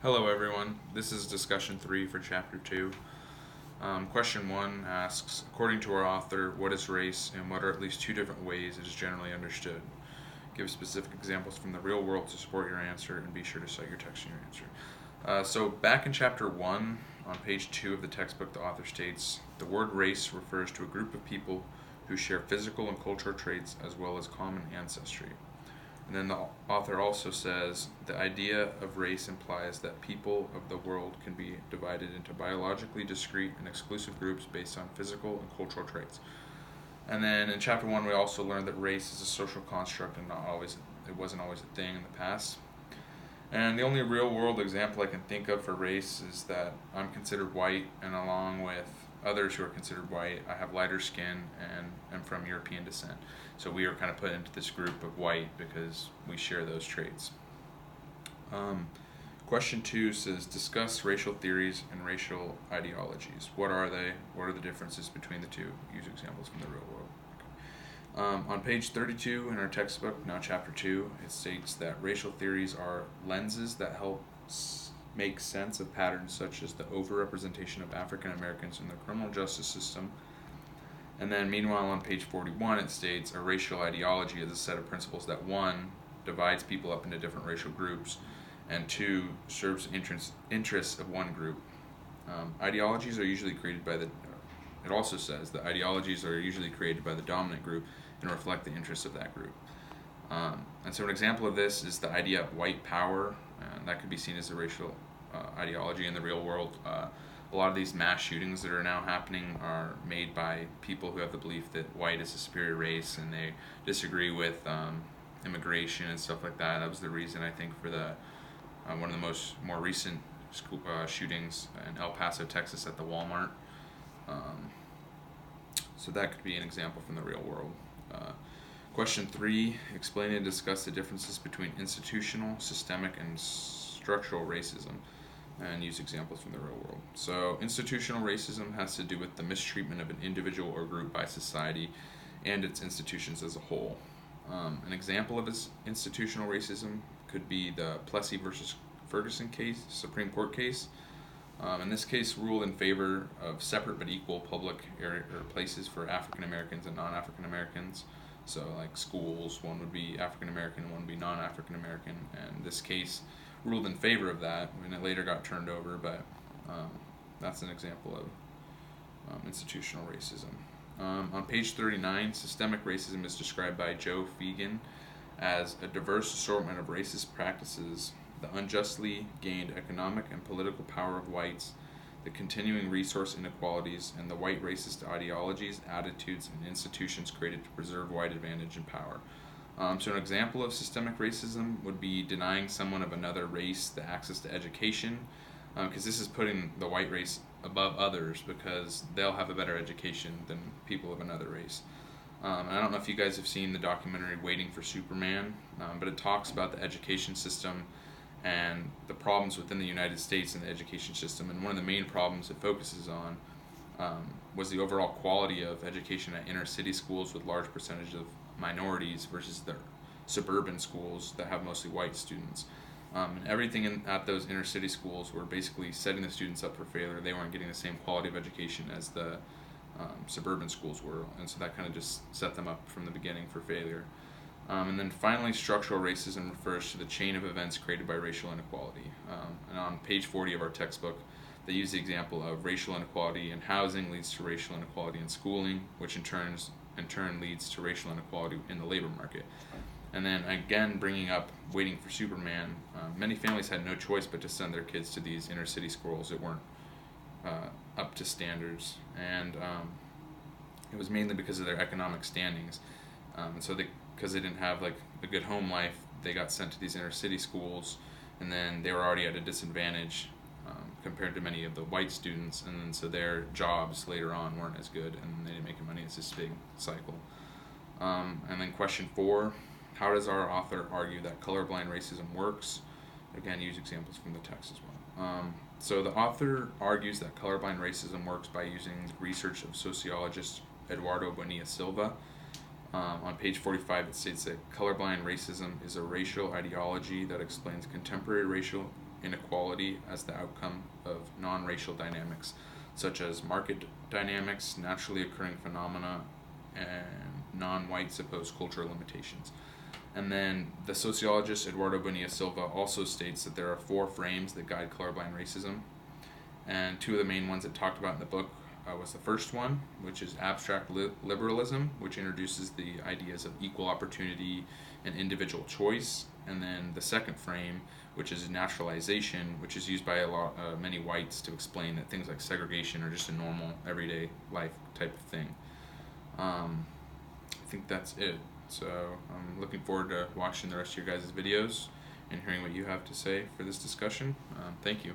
Hello everyone, this is discussion 3 for chapter 2. Question 1 asks, according to our author, what is race and what are at least two different ways it is generally understood? Give specific examples from the real world to support your answer and be sure to cite your text in your answer. So back in chapter 1, on page 2 of the textbook, the author states, the word race refers to a group of people who share physical and cultural traits as well as common ancestry. And then the author also says the idea of race implies that people of the world can be divided into biologically discrete and exclusive groups based on physical and cultural traits. And then in chapter 1 we also learned that race is a social construct and it wasn't always a thing in the past. And the only real world example I can think of for race is that I'm considered white, and along with others who are considered white, I have lighter skin and am from European descent. So we are kind of put into this group of white because we share those traits. Question 2 says, discuss racial theories and racial ideologies. What are they? What are the differences between the two? Use examples from the real world. On page 32 in our textbook, now chapter 2, it states that racial theories are lenses that help make sense of patterns such as the overrepresentation of African Americans in the criminal justice system. And then meanwhile on page 41 it states a racial ideology is a set of principles that 1. Divides people up into different racial groups, and 2. Serves interests of one group. Ideologies are usually created by it also says that ideologies are usually created by the dominant group and reflect the interests of that group. And so an example of this is the idea of white power, and that could be seen as a racial ideology in the real world. A lot of these mass shootings that are now happening are made by people who have the belief that white is a superior race, and they disagree with immigration and stuff like that. That was the reason, I think, for the one of the more recent school shootings in El Paso, Texas, at the Walmart. So that could be an example from the real world. Question 3, explain and discuss the differences between institutional, systemic, and structural racism, and use examples from the real world. So institutional racism has to do with the mistreatment of an individual or group by society and its institutions as a whole. An example of this institutional racism could be the Plessy versus Ferguson case, Supreme Court case. In this case, ruled in favor of separate but equal public area or places for African Americans and non-African Americans. So, like schools, one would be African American, one would be non-African American, and this case ruled in favor of that, and it later got turned over. But that's an example of institutional racism. On page 39, systemic racism is described by Joe Fegan as a diverse assortment of racist practices, the unjustly gained economic and political power of whites, the continuing resource inequalities, and the white racist ideologies, attitudes, and institutions created to preserve white advantage and power. So an example of systemic racism would be denying someone of another race the access to education, because this is putting the white race above others because they'll have a better education than people of another race. I don't know if you guys have seen the documentary Waiting for Superman, but it talks about the education system and the problems within the United States in the education system. And one of the main problems it focuses on was the overall quality of education at inner city schools with large percentage of minorities versus the suburban schools that have mostly white students. And everything at those inner city schools were basically setting the students up for failure. They weren't getting the same quality of education as the suburban schools were, and so that kind of just set them up from the beginning for failure. And then finally, structural racism refers to the chain of events created by racial inequality. And on page 40 of our textbook, they use the example of racial inequality in housing leads to racial inequality in schooling, which in turn leads to racial inequality in the labor market. And then again, bringing up Waiting for Superman, many families had no choice but to send their kids to these inner city schools that weren't up to standards, and it was mainly because of their economic standings. And so because they didn't have like a good home life, they got sent to these inner city schools, and then they were already at a disadvantage compared to many of the white students, and then so their jobs later on weren't as good, and they didn't make money. It's this big cycle. And then question 4, how does our author argue that colorblind racism works? Again, use examples from the text as well. So the author argues that colorblind racism works by using the research of sociologist Eduardo Bonilla Silva. On page 45 it states that colorblind racism is a racial ideology that explains contemporary racial inequality as the outcome of non-racial dynamics, such as market dynamics, naturally occurring phenomena, and non-white supposed cultural limitations. And then the sociologist Eduardo Bonilla Silva also states that there are 4 frames that guide colorblind racism. And 2 of the main ones that talked about in the book was the first one, which is abstract liberalism, which introduces the ideas of equal opportunity and individual choice. And then the second frame, which is naturalization, which is used by many whites to explain that things like segregation are just a normal, everyday life type of thing. I think that's it. So I'm looking forward to watching the rest of your guys' videos and hearing what you have to say for this discussion. Thank you.